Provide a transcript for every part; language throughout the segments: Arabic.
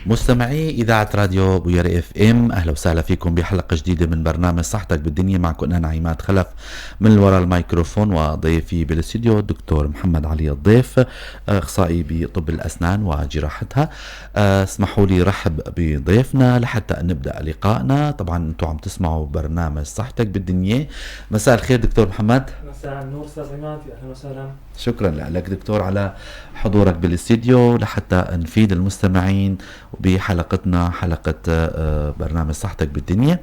مستمعي إذاعة راديو بويرة اف ام، أهلا وسهلا فيكم بحلقة جديدة من برنامج صحتك بالدنيا. معكم أنا عماد خلف من وراء الميكروفون، وضيفي بالاستديو الدكتور محمد علي الضيف، أخصائي بطب الأسنان وجراحتها. اسمحوا لي رحب بضيفنا لحتى نبدأ لقائنا. طبعا أنتم عم تسمعوا برنامج صحتك بالدنيا. مساء الخير دكتور محمد. مساء النور أستاذ عماد، أهلا وسهلا. شكرا لك دكتور على حضورك بالاستديو لحتى نفيد المستمعين بحلقتنا، حلقة برنامج صحتك بالدنيا.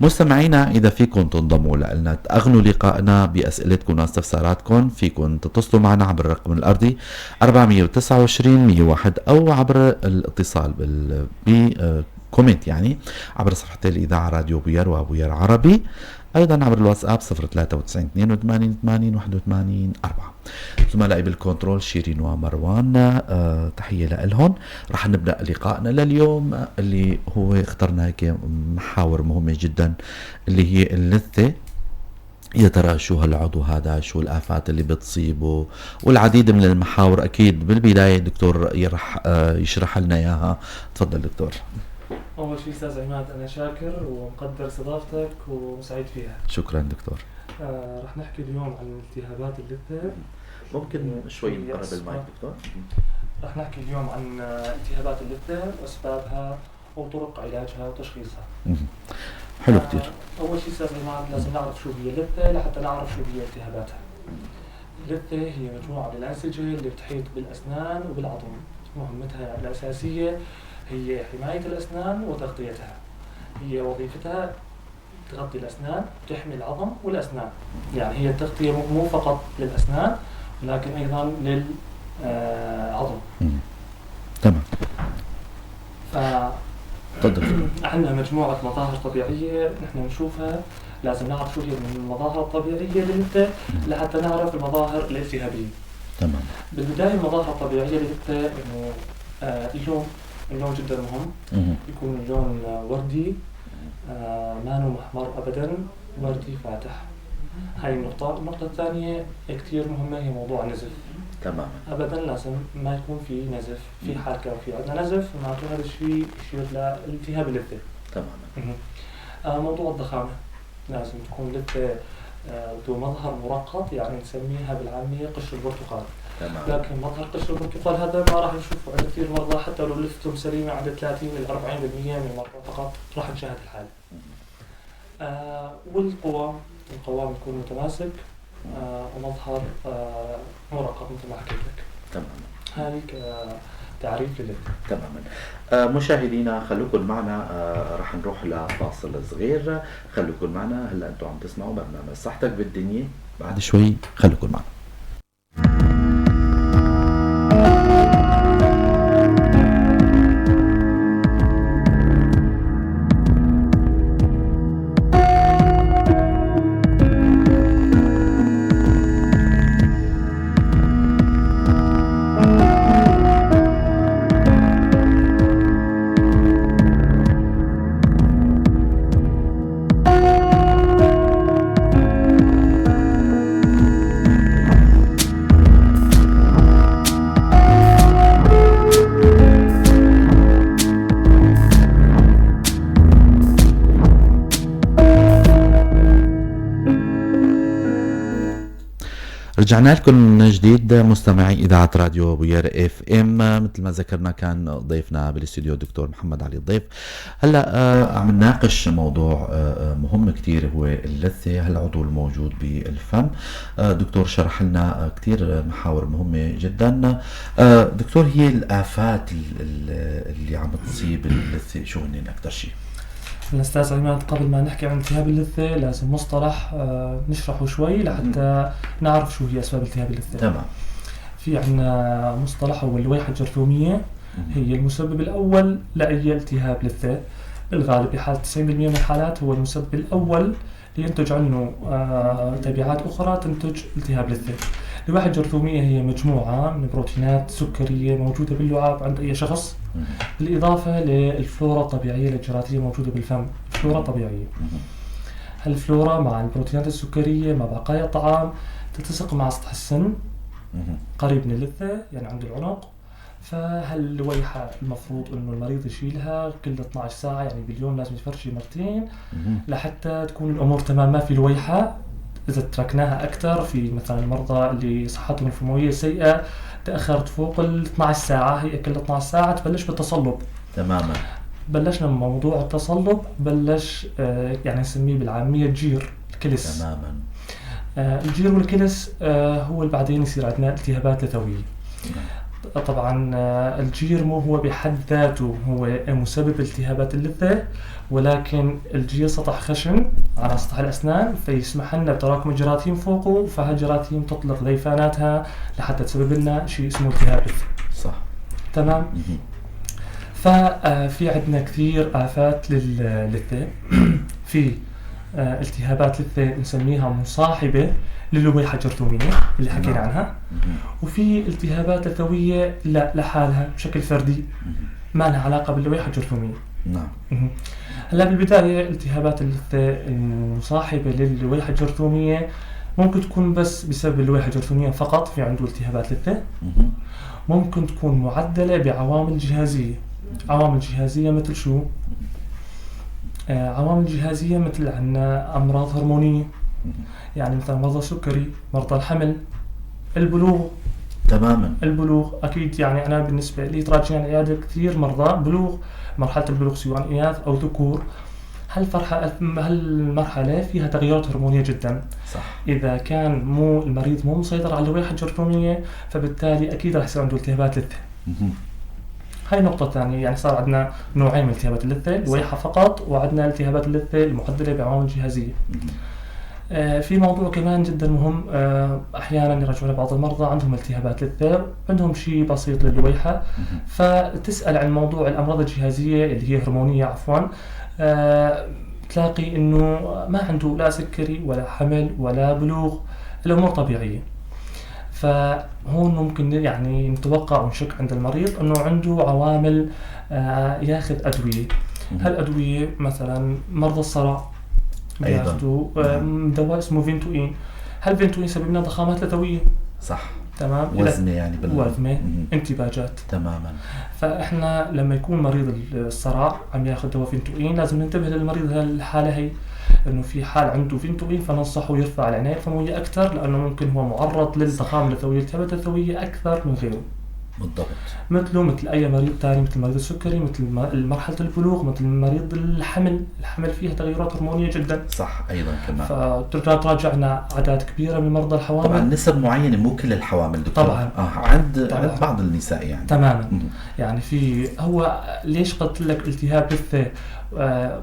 مستمعينا، إذا فيكم تنضموا لنا تأغنوا لقائنا بأسئلتكم واستفساراتكم، فيكم تتصلوا معنا عبر الرقم الأرضي 429 101 أو عبر الاتصال بكومنت يعني عبر صفحتي الإذاعة راديو بوير وبوير عربي، أيضا عبر الواتساب 093 82 80 81 4. زملائي بالكنترول شيرين ومروان، تحية لهم. رح نبدأ لقائنا لليوم اللي هو اخترنا هيك محاور مهمة جدا، اللي هي اللثة. يا ترى شو هالعضو هذا، شو الآفات اللي بتصيبه، والعديد من المحاور. أكيد بالبداية دكتور رح يشرح لنا إياها. تفضل دكتور. أول شيء أستاذ عماد، أنا شاكر ومقدر استضافتك وسعيد فيها. شكرا دكتور. رح نحكي اليوم عن التهابات اللثة. ممكن شوي نقرب المايك دكتور؟ رح نحكي اليوم عن التهابات اللثة وأسبابها وطرق علاجها وتشخيصها. حلو كتير. أول شيء أستاذ عماد لازم نعرف شو هي اللثة لحتى نعرف شو هي التهاباتها. اللثة هي مجموعة من الأنسجة اللي بتحيط بالأسنان وبالعظم. مهمتها الأساسية هي حماية الأسنان وتغطيتها. هي وظيفتها تغطي الأسنان، تحمي العظم والأسنان. يعني هي التغطية مو فقط للأسنان ولكن أيضا للعظم. تمام. تفضل. عندنا مجموعة مظاهر طبيعية نحن نشوفها، لازم نعرف شو هي من المظاهر الطبيعية للثة لحتى نعرف المظاهر الالتهابية. تمام. بالبداية المظاهر الطبيعية للثة إنه اللون جدا مهم. يكون اللون وردي، ما محمر أبدا، وردي فاتح. هاي النقطة الثانية كتير مهمة هي موضوع النزف. تمام. أبدا لازم ما يكون في نزف. في حال كان في عندنا نزف معناته هذا الشيء يشير لالتهاب اللثة. تمام. موضوع الضخامة، لازم تكون اللثة ذو مظهر مرقط، يعني نسميها بالعامية قشر البرتقال. تمام. لكن مظهر قشر البرتقال هذا ما راح نشوفه عند كثير مرضى، حتى لو لثتهم سليمة عند 30 إلى 40% من المرضى فقط راح نشاهد الحالة. والقوام يكون متماسك، ومظهر مرقط مثل ما حكيت لك. تمام. هذه تعريف للثة. تماما. مشاهدينا خلوكم معنا، رح نروح لفاصل صغير. خلوكم معنا، هلا انتم عم تسمعوا برنامج صحتك بالدنيا. بعد شوي خلوكم معنا. رجعنا لكم من جديد مستمعي إذاعة راديو بوير اف ام. مثل ما ذكرنا كان ضيفنا بالاستوديو الدكتور محمد علي الضيف. هلا عم نناقش موضوع مهم كتير، هو اللثة، هالعضو الموجود بالفم. دكتور شرح لنا كتير محاور مهمة جدا. دكتور، هي الآفات اللي عم تصيب اللثة شو هن أكتر شيء؟ الأستاذ عماد، قبل ما نحكي عن التهاب اللثة لازم مصطلح نشرحه شوي لحتى نعرف شو هي أسباب التهاب اللثة. تمام. في عنا مصطلح هو اللويحة الجرثومية. هي المسبب الأول لأي التهاب لثة. بالغالب بحال 90% من الحالات هو المسبب الأول لينتج عنه تبعات أخرى تنتج التهاب لثة. اللويحة الجرثومية هي مجموعة من بروتينات سكرية موجودة باللعاب عند أي شخص، بالإضافة للفلورا الطبيعية الجيراتية موجودة بالفم. فلورا طبيعية. هالفلورا مع البروتينات السكرية مع بقايا الطعام تلتصق مع سطح السن قريب من اللثة، يعني عند العنق. فهل اللويحة المفروض إنه المريض يشيلها كل 12 ساعة، يعني باليوم لازم يفرشي مرتين لحتى تكون الأمور تمام ما في لويحة؟ إذا تركناها أكثر في مثلا المرضى اللي صحتهم الفموية سيئة تأخرت فوق ال 12 ساعة، هي كل 12 ساعة تبلش بالتصلب. تماما. بلشنا من موضوع التصلب، بلش يعني نسميه بالعامية الجير الكلس. تماما. الجير والكلس هو اللي بعدين يصير عندنا التهابات لثوية. طبعا الجير مو هو بحد ذاته هو مسبب التهابات اللثة، ولكن الجير سطح خشن على سطح الأسنان فيسمح لنا بتراكم الجراثيم فوقه، فهالجراثيم تطلق ذيفاناتها لحتى تسبب لنا شيء اسمه التهاب لثة. صح. تمام. ففي عندنا كثير آفات للثة. في التهابات لثة نسميها مصاحبة للويحة الجرثومية اللي حكينا عنها، وفي التهابات لثوية لا لحالها بشكل فردي ما لها علاقة باللويحة الجرثومية. نعم. هلا بالبداية التهابات اللثة المصاحبة للويحة الجرثومية ممكن تكون بس بسبب اللويحة الجرثومية فقط، في عنده التهابات لثة. ممكن تكون معدلة بعوامل جهازية. عوامل جهازية مثل شو؟ عوامل جهازية مثل عنا أمراض هرمونية، يعني مثل مرضى السكري، مرضى الحمل، البلوغ. تماما. البلوغ أكيد، يعني أنا بالنسبة لي تراجعين العيادة كثير مرضى بلوغ، مرحلة البلوغ سواء إناث أو ذكور. هالمرحلة فيها تغيرات هرمونية جدا. صح. إذا كان المريض مو مسيطر على اللويحة الجرثومية فبالتالي أكيد راح يصير عنده التهابات لثة. هاي نقطة ثانية، يعني صار عندنا نوعين من التهابات اللثة، اللويحة فقط، وعندنا التهابات اللثة المعدلة بعوامل جهازية. في موضوع كمان جدا مهم، أحيانا يرجعون بعض المرضى عندهم التهابات لثة، عندهم شيء بسيط للويحة، فتسأل عن موضوع الأمراض الجهازية اللي هي هرمونية عفوا، تلاقي إنه ما عنده لا سكري ولا حمل ولا بلوغ، الأمور طبيعية. فهون ممكن يعني نتوقع ونشك عند المريض انه عنده عوامل ياخذ ادويه. هالادويه مثلا مرضى الصرع بياخذوا دواء اسمه فينتوين. هالفينتوين يسبب لنا ضخامات لثويه. صح. تمام. وزمه يعني وزمه، انتباجات. تماما. فاحنا لما يكون مريض الصرع عم ياخذ دواء فينتوين لازم ننتبه للمريض هالحاله هي، انه في حال عنده فينتوين فننصحه يرفع العنايه الفمويه اكثر، لانه ممكن هو معرض للضخامه اللثويه الالتهابات اللثويه اكثر من غيره. بالضبط. مثل اي مريض ثاني، مثل مريض السكري، مثل مرحله البلوغ، مثل مريض الحمل فيها تغيرات هرمونيه جدا. صح. ايضا كمان فتراجعنا اعداد كبيره من مرضى الحوامل. طبعا نسب معينه مو كل الحوامل دكتور. طبعا عند بعض النساء يعني. تماما. يعني في هو ليش قلت لك التهاب لثه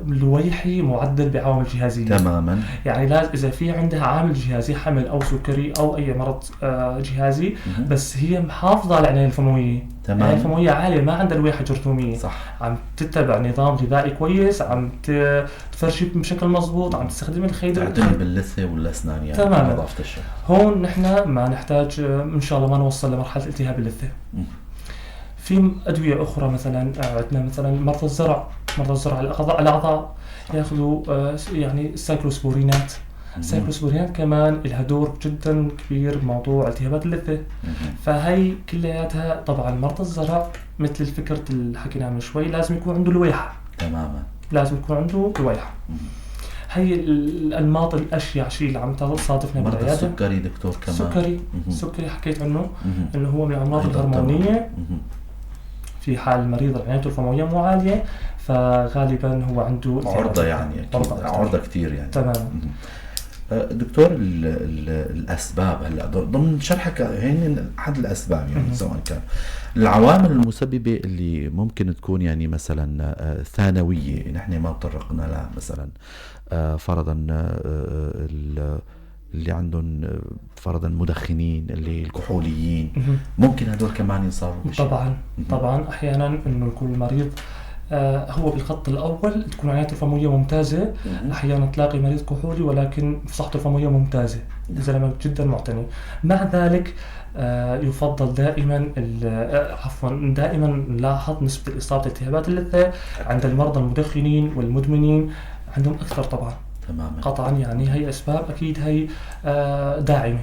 لويحي معدل بعوامل جهازيه. تماما. يعني لازم اذا في عندها عامل جهازي، حمل او سكري او اي مرض جهازي، بس هي محافظه على العنايه الفمويه. العنايه الفمويه عاليه، ما عندها الويحه جرثوميه. صح. عم تتبع نظام غذائي كويس، عم تفرشي بشكل مضبوط، عم تستخدم الخيط تعتني باللثه والاسنان يعني. تماما. نظافه الشفه. هون نحن ما نحتاج ان شاء الله ما نوصل لمرحله التهاب اللثه. في ادويه اخرى مثلا عندنا مثلا مرضى الزرع الاعضاء ياخذوا يعني السايكلوسبورينات. السايكلوسبورينات كمان لها دور جدا كبير بموضوع التهابات اللثه. فهي كلياتها طبعا مرضى الزرع مثل الفكره اللي حكيناها من شوي لازم يكون عنده لويحه. تماما. لازم يكون عنده لويحه. هي الانماط الاشيع شيء اللي عم تصادفنا بالعياده. مرضى السكري دكتور كمان. السكري حكيت عنه انه هو من الامراض الهرمونيه. في حال المريض عنايته الفمويه مو عاليه فغالبا هو عنده عرضه، يعني عرضه كثير يعني. تمام. دكتور الاسباب هلا ضمن شرحك هين احد الاسباب يعني سواء كان العوامل المسببه اللي ممكن تكون يعني مثلا ثانويه نحن ما تطرقنا لها، مثلا فرضا اللي عندهم فرضا مدخنين، اللي الكحوليين، ممكن هدول كمان ينصابوا بشيء. طبعا احيانا انه يكون المريض هو بالخط الاول تكون عنايته الفمويه ممتازه، احيانا تلاقي مريض كحولي ولكن صحته الفمويه ممتازه، زلمه جدا معتني. مع ذلك يفضل دائما نلاحظ نسبه الاصابه بالتهابات اللثه عند المرضى المدخنين والمدمنين عندهم اكثر طبعا. تماما. قطعا يعني هي اسباب اكيد هي داعمه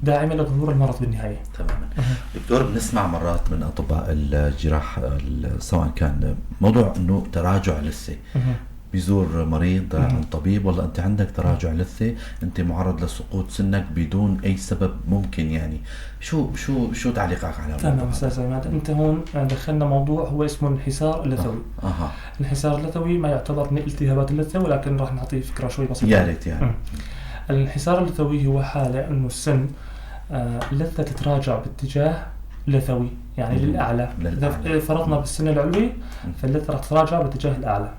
داعمة لظهور المرض بالنهاية. تماما. دكتور، بنسمع مرات من أطباء الجراح سواء كان موضوع أنه تراجع لثة، بيزور مريض عند طبيب، والله أنت عندك تراجع لثة، أنت معرض لسقوط سنك بدون أي سبب ممكن، يعني شو تعليقك على هذا؟ تمام أستاذ عماد، أنت هون دخلنا موضوع هو اسمه الانحسار اللثوي. الانحسار اللثوي ما يعتبر من التهابات اللثة، ولكن راح نعطيه فكرة شوي بسيطة. يا ريت يعني. الانحسار اللثوي هو حالة أنه السن اللثة تتراجع باتجاه لثوي، يعني للأعلى. إذا فرضنا بالسن العلوي فاللثة راح تتراجع باتجاه الأعلى.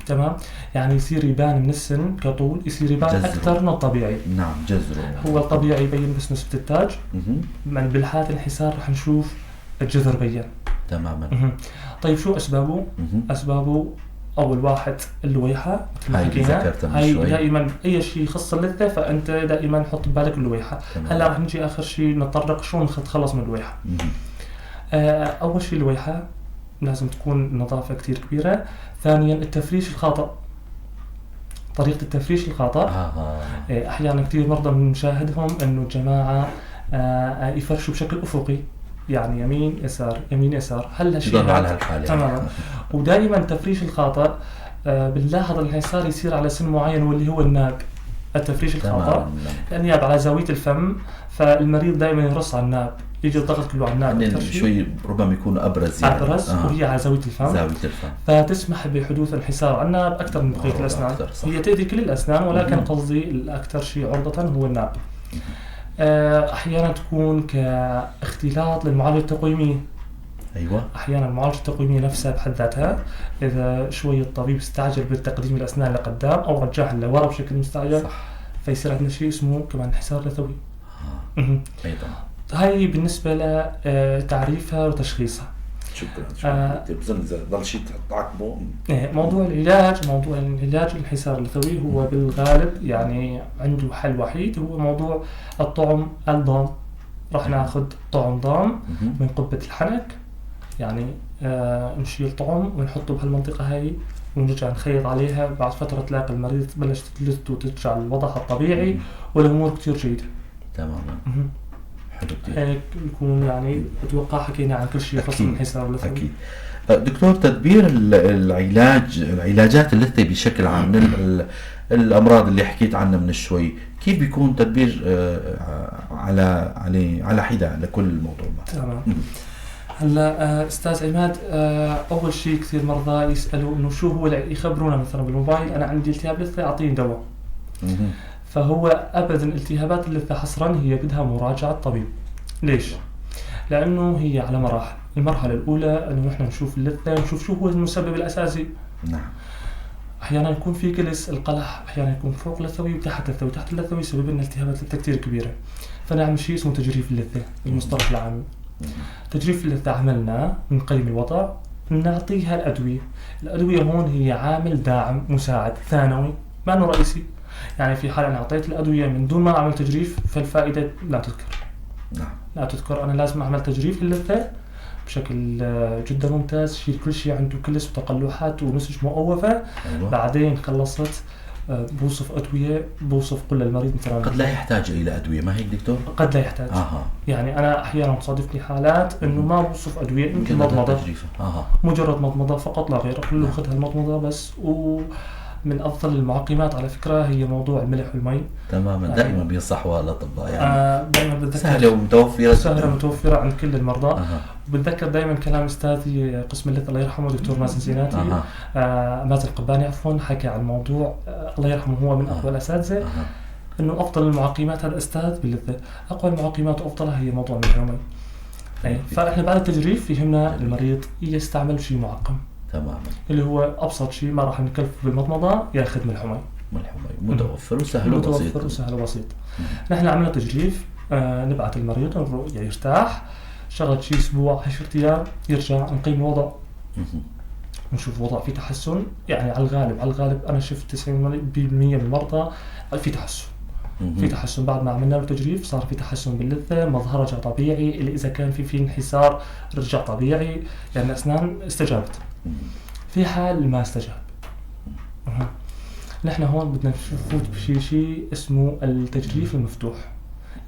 تمام، يعني يصير يبان من السن كطول، يصير يبان أكثر من الطبيعي. نعم، جذره. هو الطبيعي يبين بس نسبة التاج، من بالحالة الانحسار راح نشوف الجذر بين. تماما. طيب شو أسبابه؟ أسبابه أول واحد اللويحة، هاي دائما أي شيء يخص اللثة فأنت دائما حط ببالك اللويحة. هلا راح نجي آخر شيء نتطرق شو نتخلص من اللويحة. أول شيء اللويحة لازم تكون النظافة كتير كبيرة. ثانيا التفريش الخاطئ، طريقة التفريش الخاطئ. أحيانا كتير مرضى بنشاهدهم إنه الجماعة يفرشوا بشكل أفقي، يعني يمين يسار يمين يسار. هل هالشيء تماما؟ ودائما التفريش الخاطئ بنلاحظ الانحسار يصير على سن معين واللي هو الناب. التفريش الخاطئ النياب على زاوية الفم، فالمريض دائما يرص على الناب، يجي الضغط كله على الناب شوي، ربما يكون أبرز يعني. وهي على زاوية الفم، فتسمح بحدوث انحسار على الناب أكثر من بقية الأسنان. هي تأذي كل الأسنان، ولكن قصدي الأكثر شيء عرضة هو الناب. أحيانا تكون كاختلاط للمعالجة التقويمية. أيوة. أحيانا المعالجة التقويمية نفسها بحد ذاتها إذا شوي الطبيب استعجل بالتقديم الأسنان لقدام أو رجعها لورا بشكل مستعجل، فيصير عندنا شيء اسمه كمان انحسار لثوي. أيضا هاي بالنسبة لتعريفها وتشخيصها. شكرا. بظن ضل شيء تعقبه. موضوع العلاج الانحسار اللثوي هو بالغالب يعني عنده حل وحيد، هو موضوع الطعم الضام. راح ناخذ طعم ضام من قبة الحنك، يعني نشيل طعم ونحطه بهالمنطقة هاي ونرجع نخيط عليها. بعد فترة تلاقي المريض بلشت تلث وترجع لوضعها الطبيعي والأمور كتير جيدة. تماما. هيك يكون يعني أتوقع حكينا عن كل شيء يخص الانحسار اللثوي. أكيد. دكتور، تدبير العلاجات اللثة بشكل عام من الأمراض اللي حكيت عنها من شوي، كيف بيكون تدبير على حدة لكل الموضوع؟ تمام. هلا أستاذ عماد، أول شيء كثير مرضى يسألوا إنه شو هو، يخبرونا مثلا بالموبايل أنا عندي التهاب لثة أعطيني دواء. فهو أبدا التهابات اللثة حصرا هي بدها مراجعة طبيب. ليش؟ لأنه هي على مراحل. المرحلة الأولى إنه نحن نشوف اللثة، نشوف شو هو المسبب الأساسي. نعم. أحيانا يكون في كلس القلح، أحيانا يكون فوق اللثوي وتحت اللثوي. تحت اللثوي يسبب لنا التهابات لثة كتير كبيرة، فنعمل شيء اسمه تجريف اللثة المصطلح العام. تجريف اللثة عملنا نقيم الوضع، نعطيها الأدوية. الأدوية هون هي عامل داعم مساعد ثانوي ما أنه رئيسي. يعني في حال أنا أعطيت الأدوية من دون ما أعمل تجريف فالفائدة لا تذكر. نعم. لا تذكر. أنا لازم أعمل تجريف للثة بشكل جدا ممتاز، شيل كل شيء عنده كلس وتقلحات ونسج مؤوفة. أيوة. بعدين خلصت بوصف أدوية، بوصف كل المريض مثلا. قد لا يحتاج إلى أدوية، ما هيك دكتور؟ قد لا يحتاج. يعني أنا أحيانا تصادفني حالات إنه ما بوصف أدوية، يمكن مضمضة. مجرد مضمضة فقط لا غير، كله أخذها المضمضة بس. من أفضل المعقمات على فكرة هي موضوع الملح والمي. تماما. دائما بينصحوا الأطباء يعني دائما بتذكر سهلة ومتوفرة، سهلة متوفرة عند كل المرضى. بتذكر دائما كلام أستاذي قسم اللثة الله يرحمه دكتور مازن زيناتي، مازن القباني عفوا، حكى عن موضوع الله يرحمه، هو من أقوى الأساتذة، إنه أفضل المعقمات هذا أستاذ باللثة، أقوى المعقمات وأفضلها هي موضوع الملح والمي. فإحنا بعد التجريف يهمنا المريض يستعمل شيء معقم. تماما. اللي هو أبسط شيء ما راح نكلفه بالمضمضة، ياخذ ملح ومي. متوفر وسهل وبسيط. متوفر وسهل وبسيط. نحن عملنا تجريف، نبعث المريض يرتاح، شغل شيء أسبوع 10 أيام، يرجع نقيم الوضع، نشوف الوضع في تحسن. يعني على الغالب أنا شفت 90% من المرضى في تحسن. في تحسن بعد ما عملنا له تجريف، صار في تحسن باللثة، مظهر رجع طبيعي، اللي إذا كان في انحسار رجع طبيعي، لأن الأسنان استجابت. في حال ما استجاب، نحن هون بدنا نفوت بشيء اسمه التجريف المفتوح.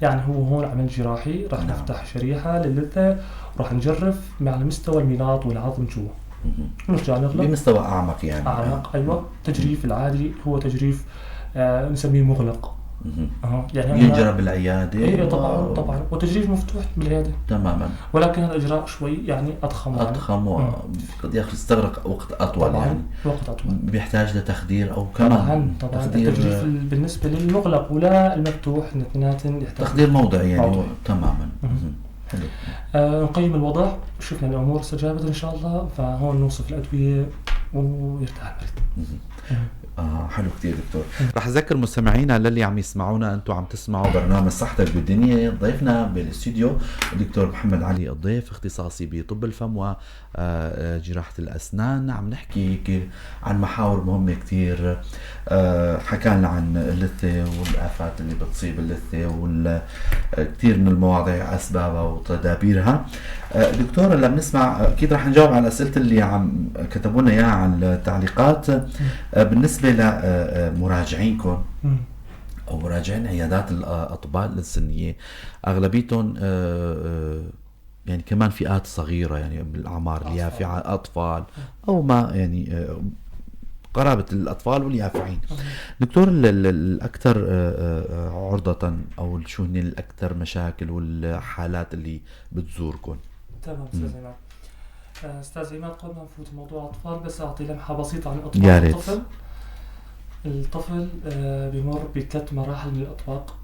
يعني هو هون عمل جراحي، راح نفتح شريحة للثة وراح نجرف على مستوى الميلاط والعظم جوا. نرجع نغلق بمستوى أعمق يعني. أعمق. أيوة. تجريف العادي هو تجريف نسميه مغلق. يعني ينجرى بالعيادة. ايه طبعا وتجريف مفتوح بالعيادة تماما، ولكن الإجراء شوي يعني أضخم وقد يستغرق وقت أطول. طبعاً يعني وقت أطول، بيحتاج لتخدير أو كمان طبعا تخدير التجريف بالنسبة للمغلق ولا المفتوح اثنيناتن يحتاج تخدير موضعي يعني تماما. حلو. نقيم الوضع، شفنا الأمور استجابت إن شاء الله، فهون نوصف الأدوية ويرتاح المريض. حلو كتير دكتور. رح أذكر مستمعينا للي عم يسمعونا أنتم عم تسمعوا برنامج صحتك بالدنيا. ضيفنا بالاستوديو الدكتور محمد علي الضيف، اختصاصي بطب الفم وجراحة الأسنان. عم نحكي عن محاور مهمة كتير. حكى لنا عن اللثة والآفات اللي بتصيب اللثة وكتير من المواضيع أسبابها وتدابيرها. دكتور لما نسمع أكيد رح نجاوب على الأسئلة اللي عم كتبونا إياها على التعليقات. بالنسبة لمراجعينكم أو مراجعين عيادات الأطباء السنية، أغلبيتهم يعني كمان فئات صغيرة يعني بالأعمار، اليافعة أطفال أو ما يعني قرابة الأطفال واليافعين. دكتور الأكثر عرضة أو شو هن الأكثر مشاكل والحالات اللي بتزوركم؟ تمام أستاذ عماد. أستاذ عماد قبل ما نفوت موضوع الأطفال بس أعطي لمحة بسيطة عن الأطفال. الطفل بيمر بثلاث مراحل من الإطباق.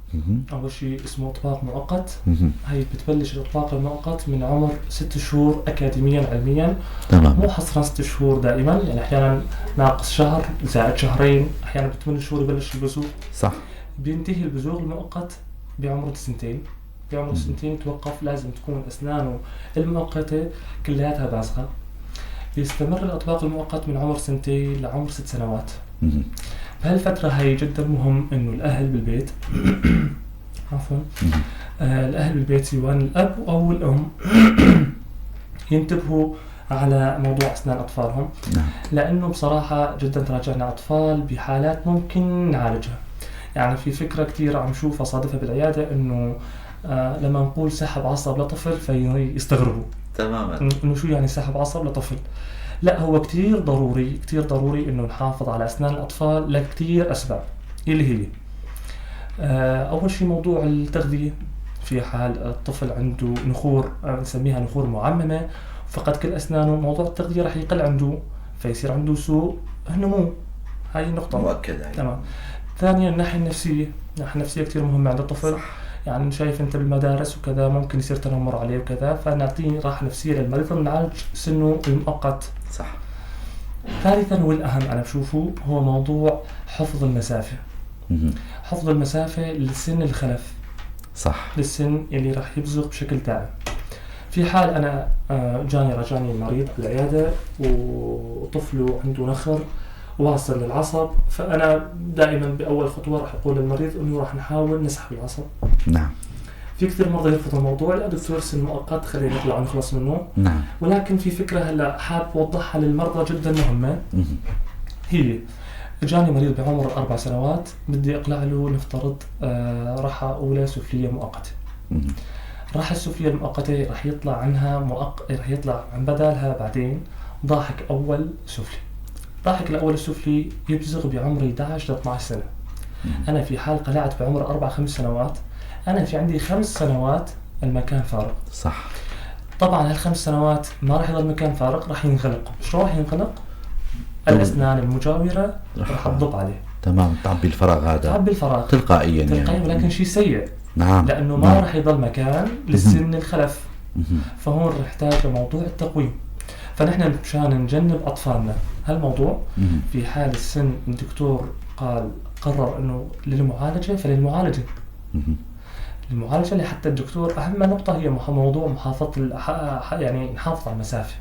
أول شيء اسمه إطباق مؤقت. هي بتبلش الإطباق المؤقت من عمر 6 شهور أكاديميا علميا. تمام. مو حصرا 6 شهور دائما، يعني أحيانا ناقص شهر زائد شهرين، أحيانا ب8 شهور يبلش البزوغ. صح. بينتهي البزوغ المؤقت بعمر 2 بعمر 2 توقف، لازم تكون أسنانه المؤقتة كلياتها بازغة. بيستمر الإطباق المؤقت من عمر 2 لعمر 6 سنوات. بهالفترة هي جدا مهم إنه الأهل بالبيت عفوا الأهل بالبيت سواء الأب أو الأم ينتبهوا على موضوع أسنان أطفالهم. لأنه بصراحة جدا تراجعنا أطفال بحالات ممكن نعالجها. يعني في فكرة كتير عم شوفها صادفة بالعيادة إنه لما نقول سحب عصب لطفل فيستغربوا تماما إنه شو يعني سحب عصب لطفل. لا، هو كتير ضروري إنه نحافظ على أسنان الأطفال لكتير أسباب، اللي هي أول شيء موضوع التغذية. في حال الطفل عنده نخور نسميها نخور معممة فقد كل أسنانه، موضوع التغذية رح يقل عنده فيصير عنده سوء النمو. هاي النقطة مؤكدة. تمام. ثانيا الناحية النفسية كتير مهمة عند الطفل. يعني شايف انت بالمدارس وكذا ممكن يصير تنمر عليه وكذا، فنعطيه راحة نفسية للمريض ونعالج سنه المؤقت. صح. ثالثا والأهم أنا بشوفه هو موضوع حفظ المسافة. حفظ المسافة للسن الخلف. صح. للسن اللي راح يبزغ بشكل دائم. في حال أنا رجاني مريض بالعيادة وطفله عنده نخر واصل للعصب، فأنا دائما بأول خطوة راح أقول للمريض إنه راح نحاول نسحب العصب. نعم. في كثير مرضى يرفضوا الموضوع، لا دكتور سن مؤقت خلينا نطلع نخلص منه. نعم. ولكن في فكرة هلا حاب أوضحها للمرضى جدا مهمة. هي جاني مريض بعمر 4 سنوات بدي أقلع له نفترض راحة أولى سفلية مؤقتة. راحة السفلية المؤقتة راح يطلع عنها راح يطلع عن بدالها بعدين ضاحك أول سفلي. ضاحك الأول السفلي يبزغ بعمر 11 ل 12 سنة. أنا في حال قلعت بعمر 4-5 سنوات، أنا في عندي 5 سنوات المكان فارغ. صح. طبعا هال5 سنوات ما راح يضل مكان فارغ، راح ينغلق. شو راح ينغلق؟ الأسنان المجاورة راح تضب عليه. تمام. تعبي الفراغ هذا. تعبي الفراغ تلقائيا يعني. ولكن شيء سيء. نعم. لأنه ما راح يضل مكان للسن الخلف. فهون نحتاج لموضوع التقويم. فنحن مشان نجنب أطفالنا هالموضوع في حال السن الدكتور قرر إنه للمعالجة فللمعالجة. المعالجة لحتى الدكتور أهم نقطة هي موضوع محافظة يعني نحافظ على المسافة.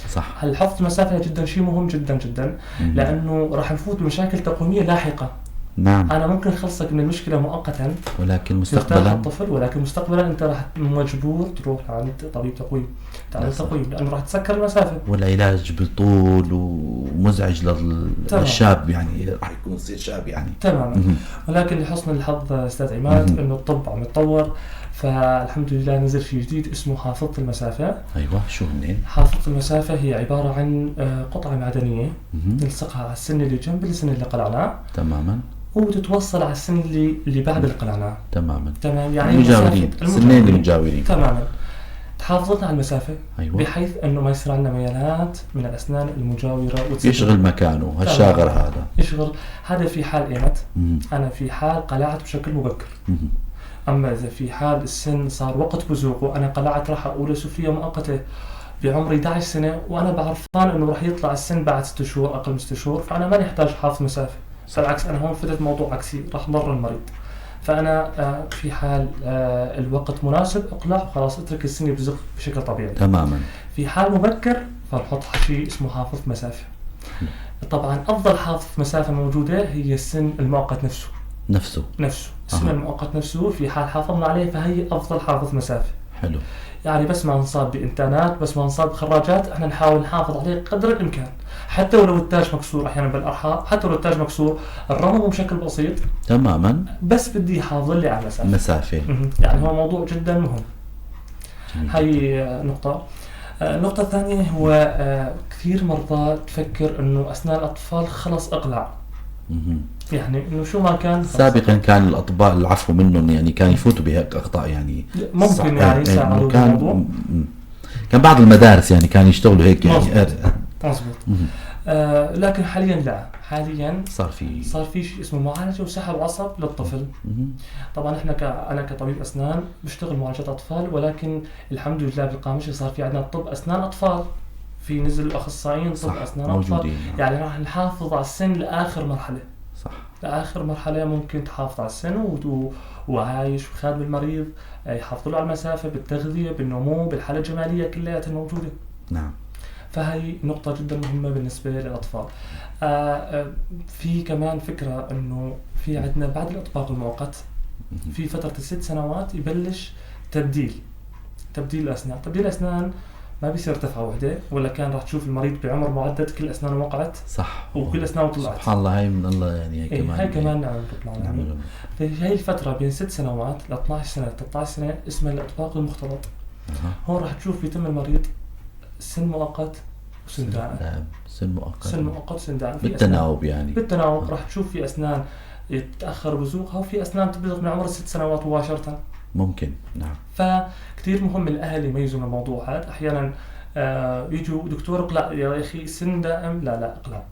صح. الحفظ المسافة جدا شيء مهم جدا جدا. لأنه راح نفوت بمشاكل تقويمية لاحقة. نعم. انا ممكن اخلصك من المشكله مؤقتا ولكن ترتاح مستقبلا الطفل، ولكن مستقبلا انت راح مجبور تروح لعند طبيب تقويم، تعمل تقويم، لانه راح تسكر المسافه. والعلاج بطول ومزعج تمام. للشاب، يعني راح يكون يصير شاب يعني. تماما. ولكن لحسن الحظ استاذ عماد انه الطب عم يتطور، فالحمد لله نزل شيء جديد اسمه حافظة المسافة. ايوه، شو هن؟ حافظة المسافة هي عبارة عن قطعة معدنية نلصقها على السن اللي جنب السن اللي قلعناه تماما، وتتوصل على السن اللي بعد اللي قلعناه. تماما. تمام، يعني المجاورين، السنين اللي مجاورين. تماما. تحافظنا على المسافة. أيوة. بحيث انه ما يصير عندنا ميلانات من الاسنان المجاورة يشغل مكانه هالشاغر هذا. يشغل هذا في حال ايمت انا في حال قلعت بشكل مبكر. اما اذا في حال السن صار وقت بزوغه، انا قلعت راح اقول سفلية مؤقتة بعمر 11 سنة وانا بعرفان انه راح يطلع السن بعد 6 شهور، اقل من 6 شهور، فانا ماني احتاج حافظ مسافة. بالعكس انا هون فتت موضوع عكسي راح ضر المريض. فانا في حال الوقت مناسب اقلع وخلاص اترك السن يبزغ بشكل طبيعي. تماما. في حال مبكر فنحط شيء اسمه حافظ مسافة. طبعا افضل حافظ مسافة موجودة هي السن المؤقت نفسه. السن المؤقت نفسه في حال حافظنا عليه فهي افضل حافظ مسافة. حلو. يعني بس ما نصاب بإنتانات، بس ما نصاب بخراجات، احنا نحاول نحافظ عليه قدر الامكان، حتى ولو التاج مكسور احيانا بالارحاء، حتى ولو التاج مكسور الرمم بشكل بسيط. تماما. بس بدي يحافظ لي على المسافة. يعني هو موضوع جدا مهم. هاي نقطة. النقطة الثانية هو كثير مرضى تفكر انه اسنان الاطفال خلص اقلع. يعني انه شو ما كان سابقا كان الاطباء العفو منهم، يعني كان يفوتوا بهيك اخطاء، يعني ممكن يعني يساعدوا بالموضوع. كان بعض المدارس يعني كانوا يشتغلوا هيك يعني. مظبوط. لكن حاليا لا، حاليا صار في شيء اسمه معالجه وسحب عصب للطفل. طبعا انا كطبيب اسنان بشتغل معالجه اطفال، ولكن الحمد لله بالقامشة صار في عندنا طب اسنان اطفال، في نزل اخصائيين طب اسنان اطفال، يعني راح نحافظ على السن لاخر مرحله. صح. لاخر مرحله ممكن تحافظ على السن وعايش وخادم المريض، يحافظ له على المسافه بالتغذيه بالنمو بالحاله الجماليه كلها موجوده. نعم. فهي نقطة جدا مهمة بالنسبة للأطفال. في كمان فكرة إنه في عندنا بعد الإطباق المؤقت في فترة 6 سنوات يبلش تبديل الأسنان. تبديل الأسنان ما بيصير دفعة واحدة، ولا كان راح تشوف المريض بعمر معدد كل أسنانه وقعت. صح. وكل أسنانه طلعت. سبحان الله، هاي من الله يعني. هاي كمان نعمل. فهي الفترة بين 6 سنوات ل 12 سنة 13 سنة اسمها الإطباق المختلط. هون راح تشوف يتم المريض سن مؤقت وسن دائم. سن مؤقت وسن دائم بالتناوب. يعني بالتناوب راح تشوف في أسنان يتأخر بزوغها وفي أسنان تبلغ من عمر 6 سنوات مباشرة. ممكن. نعم. فكتير مهم الأهل يميزوا من الموضوع هذا. أحيانا يجوا دكتور اقلع يا أخي سن دائم، لا اقلع.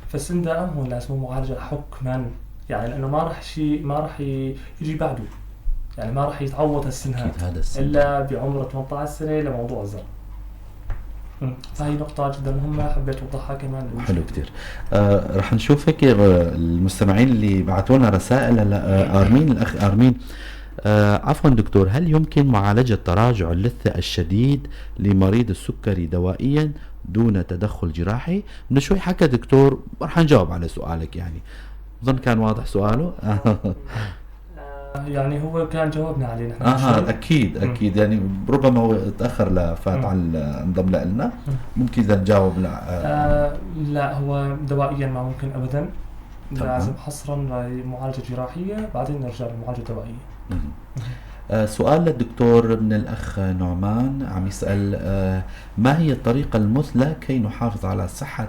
فالسن دائم هو لازم معالجة حكما، يعني لأنه ما راح يجي بعده، يعني ما راح يتعوض السن هذا إلا بعمر 18 سنة لموضوع الزرع. فهي نقطة جدا مهمة حبيت أوضحها كمان. حلو كتير. رح نشوف هيك المستمعين اللي بعثوا لنا رسائل. آرمين، الأخ آرمين، عفوا دكتور، هل يمكن معالجة تراجع اللثة الشديد لمريض السكري دوائيا دون تدخل جراحي؟ من شوي حكى دكتور، رح نجاوب على سؤالك، يعني أظن كان واضح سؤاله. يعني هو كان جاوبنا عليه نحن. اكيد يعني ربما هو تاخر لفات على انضم لنا، ممكن اذا نجاوب. لا هو دوائيا ما ممكن ابدا. لازم حصرا لمعالجه جراحيه بعدين نرجع للمعالجه الدوائيه. سؤال للدكتور من الاخ نعمان، عم يسال ما هي الطريقه المثلى كي نحافظ على صحه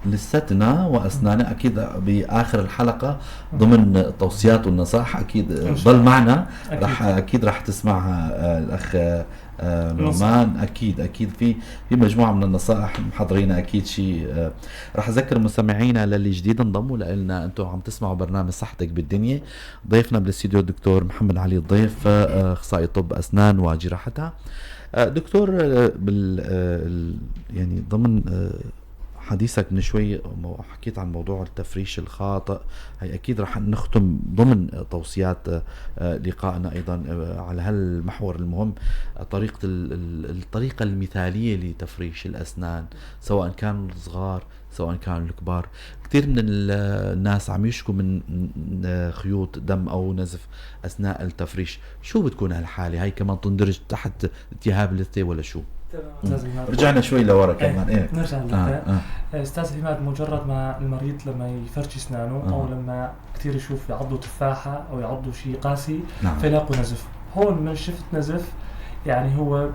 لستنا وأسناننا؟ أكيد بآخر الحلقة ضمن التوصيات والنصائح أكيد ضل معنا. أكيد راح تسمعها الأخ نعمان. أكيد في مجموعة من النصائح محضرينها. أكيد شيء راح أذكر مستمعينا للي جديد انضموا لنا، أنتم عم تسمعوا برنامج صحتك بالدنيا. ضيفنا بالاستديو الدكتور محمد علي الضيف، أخصائي طب أسنان وجراحتها. دكتور، يعني ضمن حديثك من شوي حكيت عن موضوع التفريش الخاطئ، هي أكيد رح نختم ضمن توصيات لقائنا أيضا على هالمحور المهم، الطريقة المثالية لتفريش الأسنان، سواء كانوا الصغار سواء كانوا الكبار. كثير من الناس عم يشكوا من خيوط دم أو نزف أثناء التفريش. شو بتكون هالحالة؟ هاي كمان تندرج تحت التهاب اللثة ولا شو؟ رجعنا شوي لورا كمان. ايه نرجع للثة. استاذ عماد، مجرد ما المريض لما يفرش اسنانه او لما كثير يشوف يعضوا تفاحة او يعضوا شيء قاسي فيلاقوا نزف، هون من شفت نزف يعني هو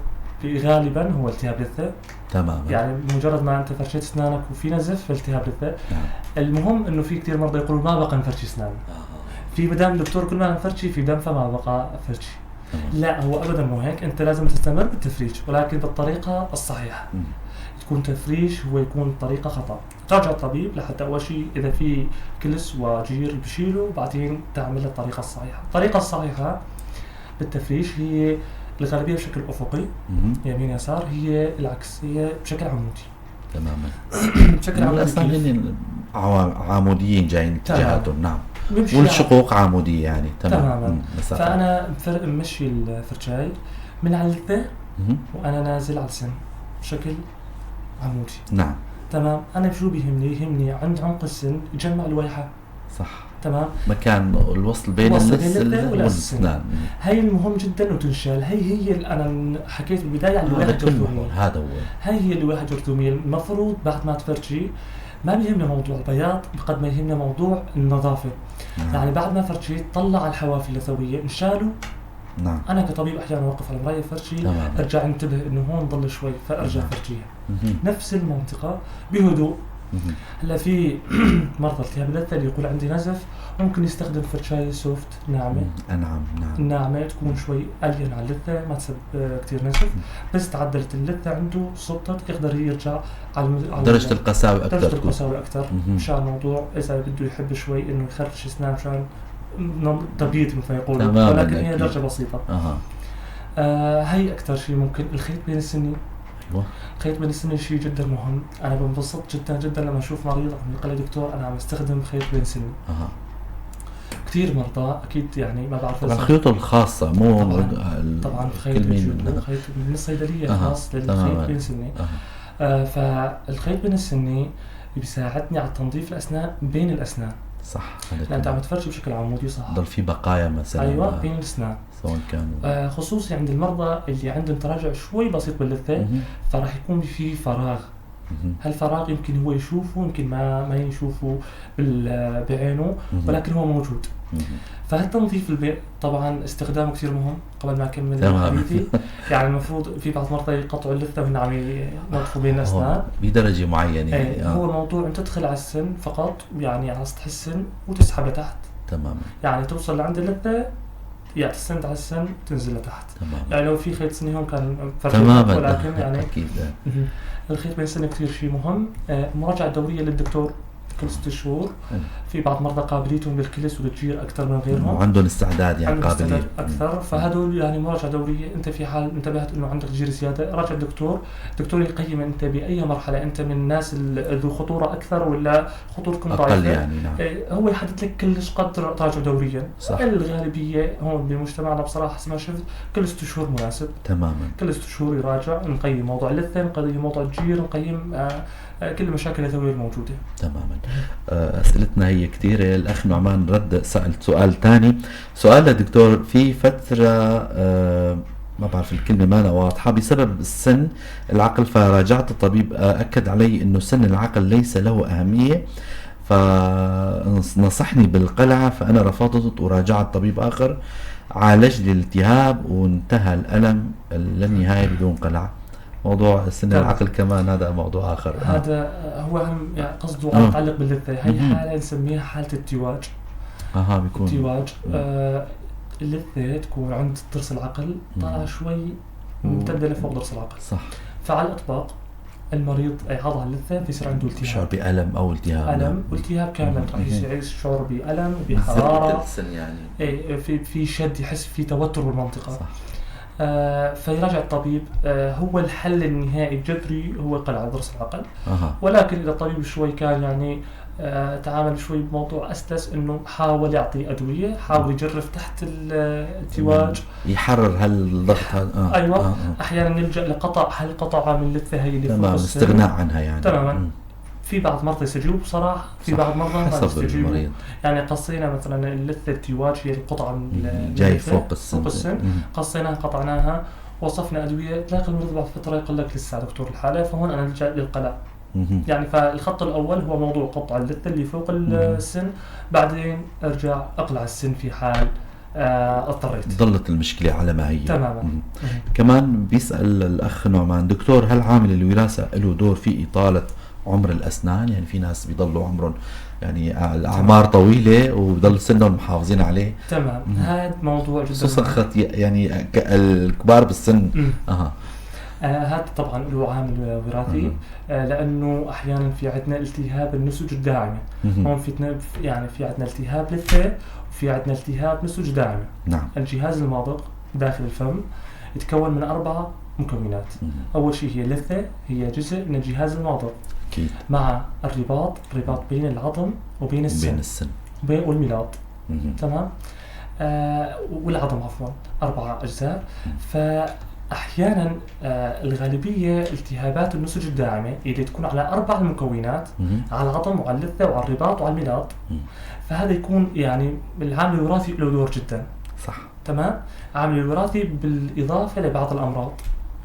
غالبا هو التهاب لثة. تمام. يعني مجرد ما انت فرشيت اسنانك وفي نزف فالتهاب لثة. المهم انه في كثير مرضى يقولوا ما بقى نفرشي اسناننا، في مدام دكتور كل ما نفرشي في دم فما بقى فرشي. لا، هو ابدا مو هيك، انت لازم تستمر بالتفريش ولكن بالطريقه الصحيحه. تكون تفريش هو يكون طريقه خطا، تراجع الطبيب لحتى اول شيء اذا في كلس وجير بشيله وبعدين تعمل الطريقه الصحيحه. الطريقه الصحيحه بالتفريش هي الغالبيه بشكل افقي يمين يسار، هي العكس، هي بشكل عمودي. تماما. بشكل عمودي عموديين جايين اتجاهاتهم. نعم. والشقوق عمودية يعني. تماما. فأنا مشي الفرشاي من على اللثة وأنا نازل على السن بشكل عمودي. نعم. تمام. أنا شو يهمني عند عمق السن يجمع الويحة. صح. تمام. مكان الوصل بين اللثة والأسنان. هي المهم جدا وتنشال. هي أنا حكيت بالبداية عن الويحة الجرثومية. هذا هو. هي الويحة الجرثومية. المفروض بعد ما تفرشي ما بيهمنا موضوع البياض بقد ما يهمنا موضوع النظافة. يعني بعد ما فرشيت طلع الحواف اللثوية انشالوا. نعم. أنا كطبيب أحيانا أوقف على مراية فرشي أرجع انتبه إنه هون ضل شوي فأرجع فرشيها. نفس المنطقة بهدوء. هلا في مرضى التهاب اللثة اللي يقول عندي نزف ممكن يستخدم فرشاية سوفت ناعمة. نعم. ناعمة تكون شوي ألين على اللثة ما تسبب كتير نزف، بس تعدلت اللثة عنده سبطت يقدر يرجع على درجة القساوة أكثر. درجة القساوة أكثر. مشان الموضوع إذا بده يحب شوي إنه يخرج أسنان مشان تبييض مثل ما يقولوا، ولكن هي درجة بسيطة. هي أكثر شيء ممكن. الخيط بين السني. خيط بين السني شيء جدا مهم. أنا بنبسط جدا لما أشوف مريض عم يقول لي دكتور أنا عم استخدم خيط بين سني. كثير مرضى أكيد يعني ما بعرف الخيوط الخاصة مو طبعا خيط من الصيدلية خاص للخيط بين سني. فالخيط بين السني بيساعدني على تنظيف الأسنان بين الأسنان. صح. لأن أنت عم تفرشي بشكل عمودي. صح. ضل في بقايا مثلا. أيوة بين الأسنان. سواء كانوا خصوصي عند المرضى اللي عندهم تراجع شوي بسيط باللثة فراح يكون في فراغ. هالفراغ يمكن هو يشوفه يمكن ما يشوفه بعينه ولكن هو موجود. فهالتنظيف البيئة طبعا استخدامه كثير مهم. قبل ما أكمل حديثي يعني المفروض في بعض المرضى يقطعوا اللثة وهن عم ينظفوا بين الأسنان بدرجة معينة. يعني هو الموضوع أن تدخل على السن فقط يعني على سطح السن وتسحب لتحت. تماما. يعني توصل لعند اللثة يعني تسند على السن وتنزل لتحت. تمام. يعني لو في خيط سني هون كان تماما. ولكن يعني أكيد. الخيط بين السن كثير شيء مهم. مراجعة دورية للدكتور كل 6 شهور. في بعض مرضى قابليتهم بالكلس والجير أكثر من غيرهم وعندهم استعداد يعني قابلين أكثر. فهدول يعني مراجعة دورية. أنت في حال انتبهت إنه عندك جير زيادة راجع الدكتور يقيم أنت بأي مرحلة أنت من الناس ذو خطورة أكثر ولا خطورتكم ضعيفة يعني. نعم. هو يحدد لك كلش قدر تراجع دوريا. صح. الغالبية هون بمجتمعنا بصراحة ما شفت كل 6 شهور مناسب. تماما. كل 6 شهور يراجع نقيم موضوع اللثة نقيم موضوع الجير نقيم كل المشاكل اللثوية الموجودة. تماما. أسئلتنا هي كثيرة. الأخ نعمان رد سألت سؤال ثاني. سؤال للدكتور في فترة ما بعرف الكلمة ما أنا واضحة بسبب السن العقل فراجعت الطبيب أكد علي إنه سن العقل ليس له أهمية فنصحني بالقلعة فأنا رفضت وراجعت طبيب آخر عالج لي الالتهاب وانتهى الألم للنهاية بدون قلعة. موضوع سن العقل كمان هذا موضوع آخر. هذا هو يعني قصده متعلق باللثة. هي حالة نسميها حالة التواج. بيكون التواج. اللثة تكون عند ضرس العقل طالعة شوي ممتدة لفوق ضرس العقل. صح. فعلى الإطلاق المريض يعض على اللثة بيصير عنده التهاب. شعور بألم أو التهاب. ألم والتهاب كامل راح يعيش شعور بألم وبحرارة. يعني. في شد يحس في توتر بالمنطقة. صح. فيراجع الطبيب. هو الحل النهائي الجذري هو قلع ضرس العقل. أها. ولكن إذا الطبيب شوي كان يعني تعامل شوي بموضوع أسلس، إنه حاول يعطي أدوية، حاول يجرف تحت التواج، يحرر هالضغط هذا. أيوة. أحيانا نلجأ لقطع، هل قطعة من اللثة هي اللي فوق تمام، السن. استغناء عنها يعني. تماما. في بعض مرضى يستجيبوا بصراحة، في بعض مرضى ما حسب يستجيبوا. المريض. يعني قصينا مثلا اللثة التواج هي القطعة من جاي اللثة فوق السن. قصيناها قطعناها، وصفنا أدوية، تلاقي المريض بعد فترة يقول لك لسه دكتور الحالة، فهون أنا نلجأ للقلع. يعني فالخط الأول هو موضوع قطع اللثة اللي فوق السن، بعدين أرجع أقلع السن في حال اضطريت. ظلت المشكلة على ما هي. تماما. كمان بيسأل الأخ نعمان: دكتور، هل عامل الوراثة له دور في إطالة عمر الأسنان؟ يعني في ناس بيضلوا عمرهم يعني الأعمار طويلة وبضل سنهم محافظين عليه. تمام. هذا موضوع جدا خصوصا يعني الكبار بالسن. هذا طبعا له عامل وراثي. لأنه أحيانا في عندنا التهاب النسج الداعمة. هون يعني في عندنا التهاب لثة، وفي عندنا التهاب نسج داعمة. نعم. الجهاز الماضغ داخل الفم يتكون من 4 مكونات. أول شيء هي اللثة، هي جزء من الجهاز الماضغ. أكيد. مع الرباط بين العظم وبين السن والميلاط. تمام. والعظم عفوا 4 أجزاء. فأحيانا الغالبية التهابات النسج الداعمة اللي تكون على 4 مكونات، على العظم وعلى اللثة وعلى الرباط وعلى الميلاط، فهذا يكون يعني العامل الوراثي له دور جدا. صح. تمام. عامل الوراثي بالإضافة لبعض الأمراض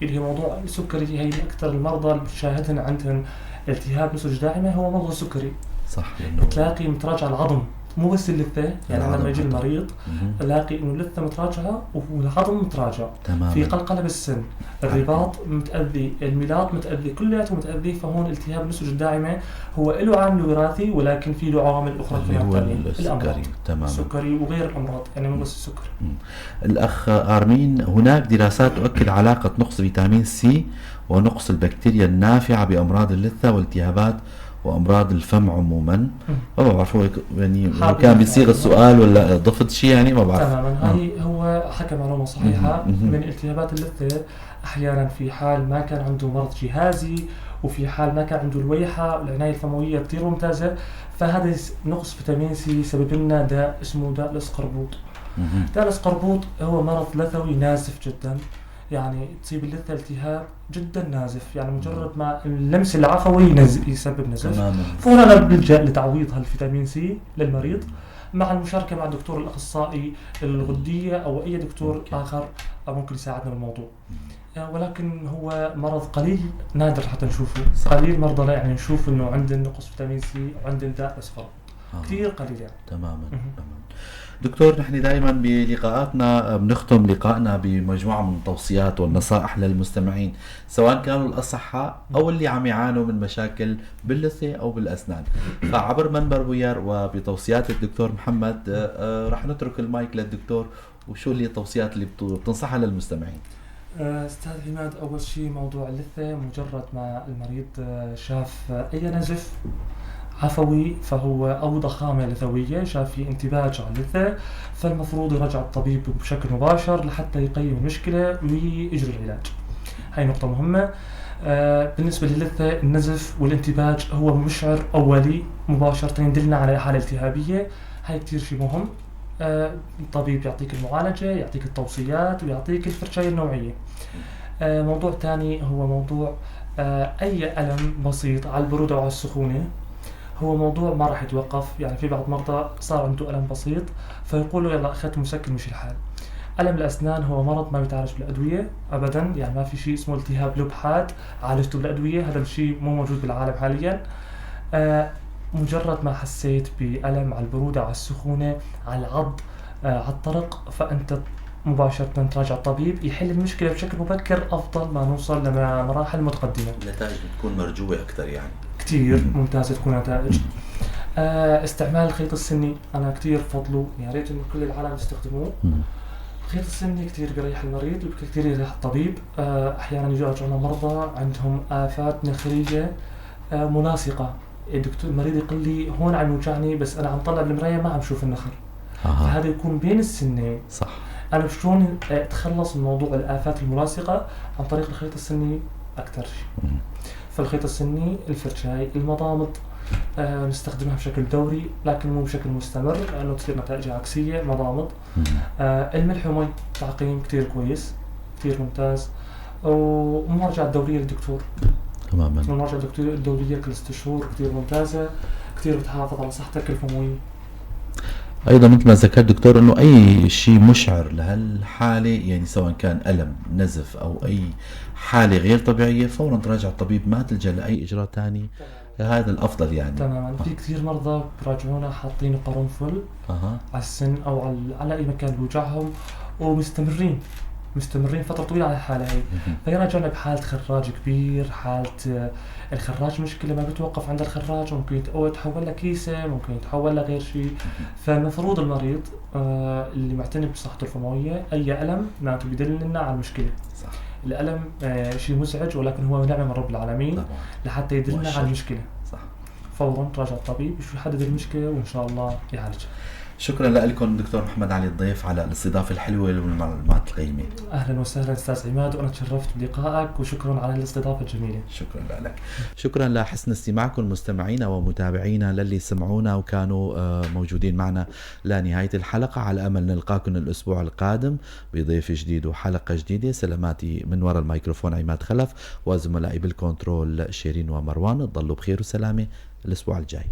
اللي هي موضوع السكري. هي أكثر المرضى اللي بنشاهدهم عندهم التهاب نسج داعمة هو مرضى السكري. صح. تلاقي متراجع العظم، مو بس اللثة. يعني لما يجي المريض تلاقي إنه اللثة متراجعة والعظم متراجع. تمام. في قلقلة بالسن، الرباط متأذي، الميلاط متأذي، كلياته متأذي. فهون التهاب النسج الداعمة هو له عامل وراثي، ولكن في له عوامل أخرى كمان. السكري. تمام. السكري وغير الأمراض، يعني مو بس السكري. الأخ آرمين: هناك دراسات تؤكد علاقة نقص فيتامين سي ونقص البكتيريا النافعة بأمراض اللثة والتهابات وأمراض الفم عموما. ما بعرف هو يعني كان بيصيغ السؤال ولا ضفت شيء، يعني ما بعرف. تماما. هاي هو حكى معلومة صحيحة. من التهابات اللثة أحيانا في حال ما كان عنده مرض جهازي، وفي حال ما كان عنده الويحة والعناية الفموية كتير ممتازة، فهذا نقص فيتامين سي سبب لنا داء اسمه داء الاسقربوط. داء الاسقربوط هو مرض لثوي نازف جدا. يعني تصيب اللثة التهاب جدا نازف، يعني مجرد ما اللمس العفوي يسبب نزف. فهنا نلجأ لتعويض هالفيتامين سي للمريض مع المشاركة مع الدكتور الأخصائي الغدية أو أي دكتور آخر ممكن يساعدنا بالموضوع. ولكن هو مرض قليل، نادر حتى نشوفه. قليل مرضى يعني نشوف إنه عندهم نقص فيتامين سي وعندهم داء الاسقربوط. كثير قليل يعني. تماما. دكتور، نحن دائما بلقاءاتنا بنختم لقائنا بمجموعة من التوصيات والنصائح للمستمعين، سواء كانوا الأصحاء أو اللي عم يعانوا من مشاكل باللثة أو بالأسنان. فعبر منبر بوير وبتوصيات الدكتور محمد رح نترك المايك للدكتور، وشو اللي التوصيات اللي بتنصحها للمستمعين؟ أستاذ عماد، أول شيء موضوع اللثة، مجرد ما المريض شاف أي نزف عفوي فهو أو ضخامة لثوية، شاف في انتباج على اللثة، فالمفروض يرجع الطبيب بشكل مباشر لحتى يقيم المشكلة ويجري العلاج. هاي نقطة مهمة. بالنسبة للثة، النزف والانتباج هو مشعر أولي مباشرة يدلنا على حالة التهابية. هاي كتير شيء مهم. الطبيب يعطيك المعالجة، يعطيك التوصيات، ويعطيك الفرشاية النوعية. موضوع تاني هو موضوع أي ألم بسيط على البرودة وعلى السخونة، هو موضوع ما راح يتوقف. يعني في بعض مرضى صار عنده ألم بسيط فيقولوا يلا أخذت مسكن مش الحال. ألم الأسنان هو مرض ما يتعالج بالأدوية أبدا. يعني ما في شيء اسمه التهاب لب حاد عالجته بالأدوية، هذا الشيء مو موجود بالعالم حاليا. مجرد ما حسيت بألم على البرودة، على السخونة، على العض، على الطرق، فأنت مباشرة تراجع الطبيب يحل المشكلة بشكل مبكر، أفضل ما نوصل لمراحل متقدمة. النتائج بتكون مرجوة أكثر يعني. كتير ممتازة تكون نتائج. استعمال الخيط السني أنا كتير فضله، يا ريت إنه كل العالم يستخدموه. الخيط السني كتير بيريح المريض وكتير يريح الطبيب. أحيانا يجونا مرضى عندهم آفات نخرية ملاصقة، الدكتور المريض يقول لي هون عم يوجعني بس أنا عم طلع بالمراية ما عم شوف النخر. فهذا يكون بين السنين. صح. انا شلون اتخلص من موضوع الافات الملاصقه عن طريق الخيط السني اكثر شيء. فالخيط السني، الفرشاي، المضامض نستخدمها بشكل دوري لكن مو بشكل مستمر لانه تصير نتائج عكسيه. مضامض، الملح ومي تعقيم كتير كويس، كتير ممتاز. ومراجعه دوريه للدكتور، تماما. المراجعه الدوريه كل 6 شهور كتير ممتازه، كتير بتحافظ على صحتك الفمويه. ايضا مثل ما ذكرت دكتور انه اي شيء مشعر لهالحاله، يعني سواء كان الم، نزف او اي حاله غير طبيعيه، فورا تراجع الطبيب، ما تلجا لاي اجراء ثاني. هذا الافضل يعني. تماما. في كثير مرضى براجعونا حاطين قرنفل على السن او على اي مكان بوجعهم ومستمرين فترة طويلة على الحالة هي. فيراجعنا بحالة خراج كبير، حالة الخراج مشكلة ما بتوقف عند الخراج، ممكن يتحول لكيسة، ممكن يتحول لغير شيء. فمفروض المريض اللي معتني بصحته الفموية أي ألم معناته بيدلنا على المشكلة. صح. الألم شيء مزعج ولكن هو نعمة من رب العالمين طبعا. لحتى يدلنا على المشكلة. صح. فورا تراجع الطبيب يحدد المشكلة وإن شاء الله يعالجها. شكرا لكم دكتور محمد علي الضيف على الاستضافة الحلوة والمعلومات القيمة. أهلا وسهلا أستاذ عماد، وأنا تشرفت بلقائك وشكرا على الاستضافة الجميلة. شكرا لك. شكرا لحسن استماعكم مستمعينا ومتابعينا للي سمعونا وكانوا موجودين معنا لنهاية الحلقة. على أمل نلقاكم الأسبوع القادم بضيف جديد وحلقة جديدة. سلاماتي من وراء الميكروفون عماد خلف وزملائي بالكنترول شيرين ومروان. تضلوا بخير وسلامة الأسبوع الجاي.